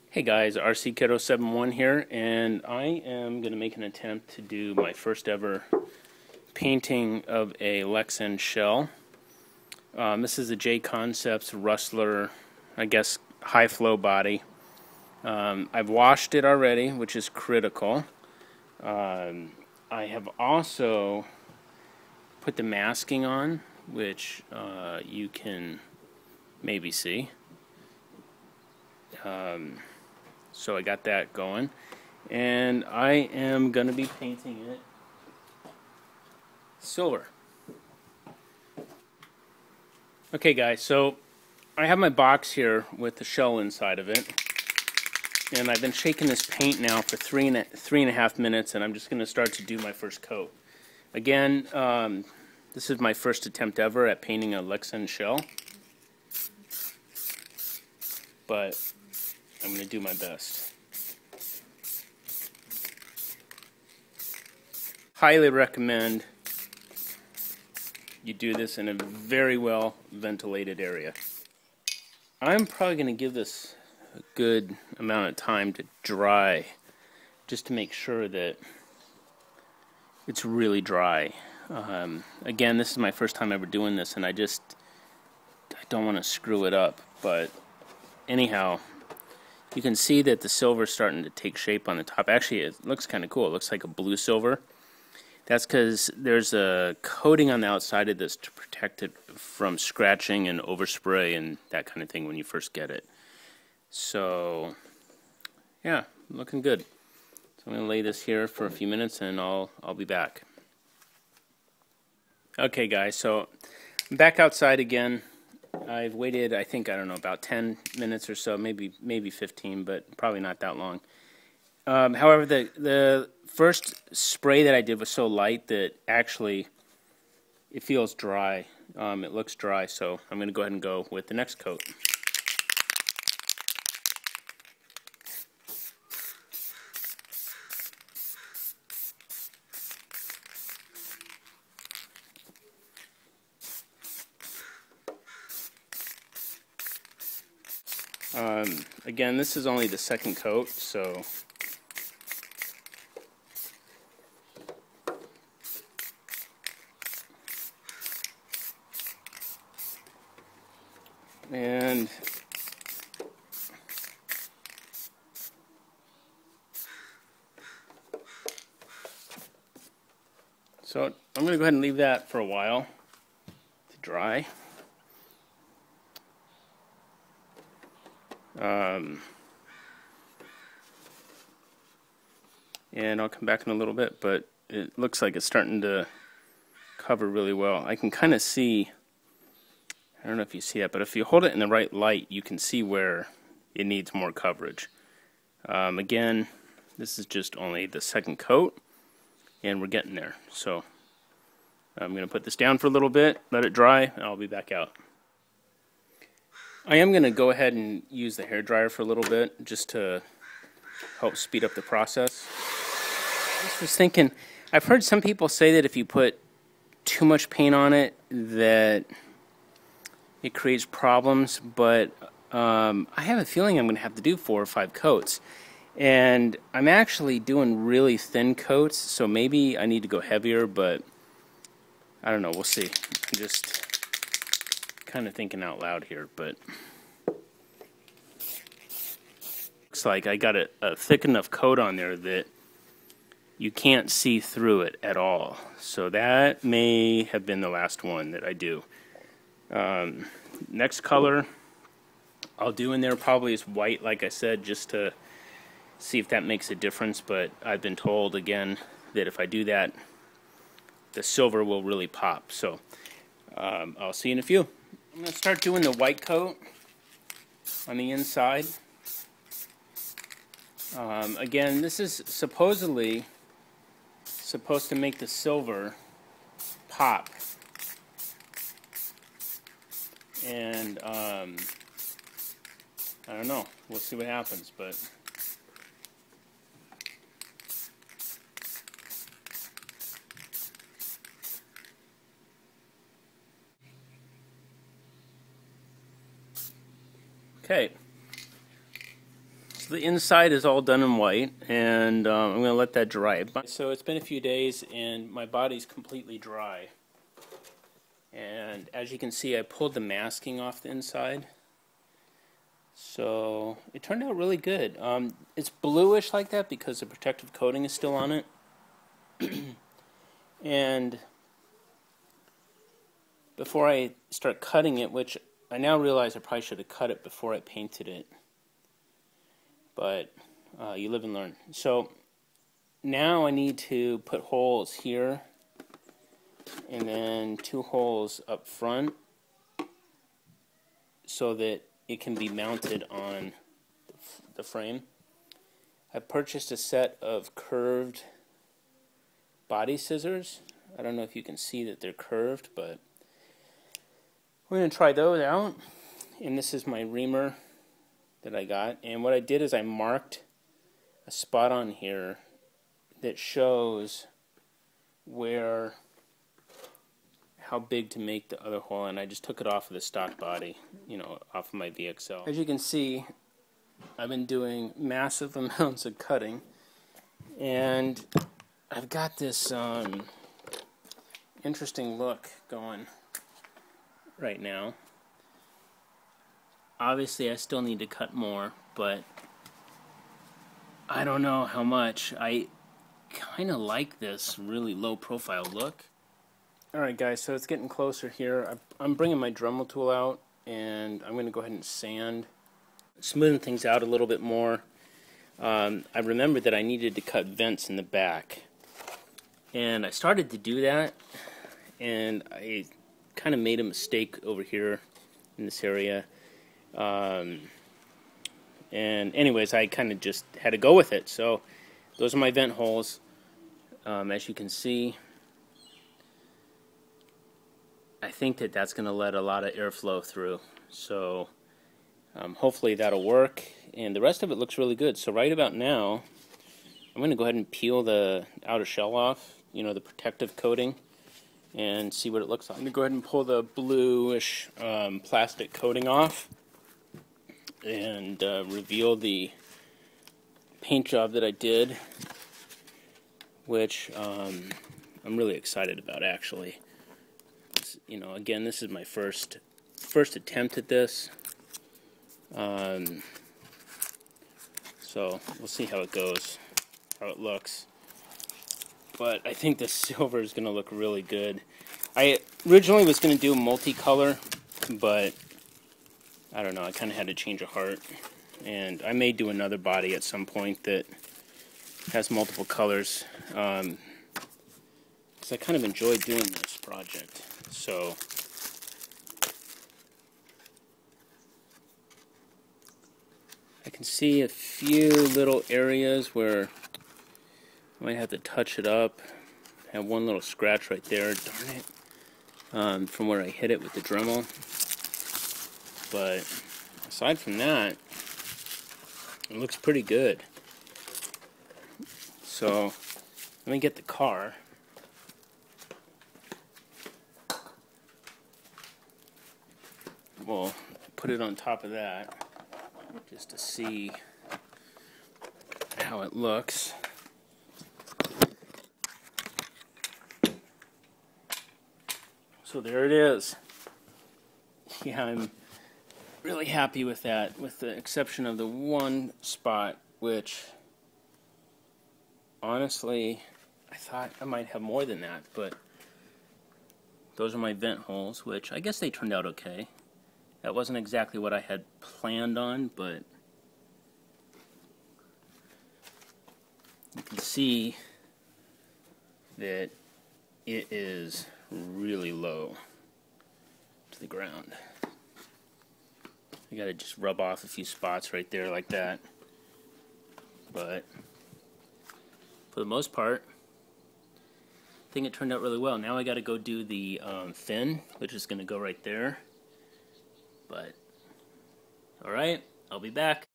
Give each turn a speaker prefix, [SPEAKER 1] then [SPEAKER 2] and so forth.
[SPEAKER 1] Hey guys, RC Kiddo 71 here, and I am going to make an attempt to do my first ever painting of a Lexan shell. This is a J Concepts Rustler, I guess, high flow body. I've washed it already, which is critical. I have also put the masking on, which you can maybe see. So I got that going, and I am going to be painting it silver. Okay guys, so I have my box here with the shell inside of it, and I've been shaking this paint now for three and a half minutes, and I'm just going to start to do my first coat. Again, this is my first attempt ever at painting a Lexan shell, but I'm going to do my best. Highly recommend you do this in a very well ventilated area. I'm probably going to give this a good amount of time to dry, just to make sure that it's really dry. Again, this is my first time ever doing this, and I don't want to screw it up, but anyhow, you can see that the silver's starting to take shape on the top. Actually, it looks kind of cool. It looks like a blue silver. That's because there's a coating on the outside of this to protect it from scratching and overspray and that kind of thing when you first get it. So, yeah, looking good. So I'm going to lay this here for a few minutes and I'll be back. Okay guys, so I'm back outside again. I've waited, I don't know, about 10 minutes or so, maybe 15, but probably not that long. However, the first spray that I did was so light that actually it feels dry. It looks dry, so I'm going to go ahead and go with the next coat. Again, this is only the second coat, so so I'm going to go ahead and leave that for a while to dry. And I'll come back in a little bit, but it looks like it's starting to cover really well. I can kind of see, I don't know if you see that, but if you hold it in the right light, you can see where it needs more coverage. Again, this is just only the second coat, and we're getting there. So I'm going to put this down for a little bit, let it dry, and I'll be back out. I am going to go ahead and use the hairdryer for a little bit, just to help speed up the process. I just was thinking, I've heard some people say that if you put too much paint on it, that it creates problems, but I have a feeling I'm going to have to do 4 or 5 coats. And I'm actually doing really thin coats, so maybe I need to go heavier, but I don't know, we'll see. I'm just kind of thinking out loud here, but looks like I got a thick enough coat on there that you can't see through it at all. So that may have been the last one that I do. Next color I'll do in there probably is white, like I said, just to see if that makes a difference, but I've been told again that if I do that, the silver will really pop. So I'll see you in a few. I'm going to start doing the white coat on the inside. Again, this is supposedly supposed to make the silver pop. And I don't know, we'll see what happens, but okay. So the inside is all done in white, and I'm going to let that dry. So it's been a few days, and my body's completely dry. And as you can see, I pulled the masking off the inside. So it turned out really good. It's bluish like that because the protective coating is still on it. And before I start cutting it, which I now realize I probably should have cut it before I painted it. But you live and learn. So now I need to put holes here and then 2 holes up front so that it can be mounted on the frame. I purchased a set of curved body scissors. I don't know if you can see that they're curved, but we're going to try those out. And this is my reamer that I got. And what I did is I marked a spot on here that shows how big to make the other hole, and I just took it off of the stock body, off of my VXL. As you can see, I've been doing massive amounts of cutting, and I've got this interesting look going right now. Obviously, I still need to cut more, but I don't know how much. I kind of like this really low profile look. Alright guys, so it's getting closer here. I'm bringing my Dremel tool out, and I'm going to go ahead and smoothing things out a little bit more. I remembered that I needed to cut vents in the back, and I started to do that, and I kind of made a mistake over here in this area. And anyways, I kind of just had to go with it. So those are my vent holes. As you can see, I think that that's going to let a lot of airflow through. So hopefully that'll work. And the rest of it looks really good. So right about now, I'm going to go ahead and peel the outer shell off, the protective coating, and see what it looks like. I'm going to go ahead and pull the bluish plastic coating off and reveal the paint job that I did, which I'm really excited about, actually. Again, this is my first attempt at this, so we'll see how it goes, how it looks. But I think the silver is going to look really good. I originally was going to do multicolor, but I don't know, I kind of had to change of heart. And I may do another body at some point that has multiple colors, because I kind of enjoyed doing this project. So I can see a few little areas where I might have to touch it up. I have one little scratch right there, darn it, from where I hit it with the Dremel. But aside from that, it looks pretty good. So let me get the car. We'll put it on top of that just to see how it looks. So there it is. Yeah, I'm really happy with that, with the exception of the one spot, which honestly I thought I might have more than that, but those are my vent holes, which I guess they turned out okay. That wasn't exactly what I had planned on, but you can see that it is really low to the ground. You gotta just rub off a few spots right there like that. But for the most part, I think it turned out really well. Now I gotta go do the fin, which is gonna go right there. But alright, I'll be back.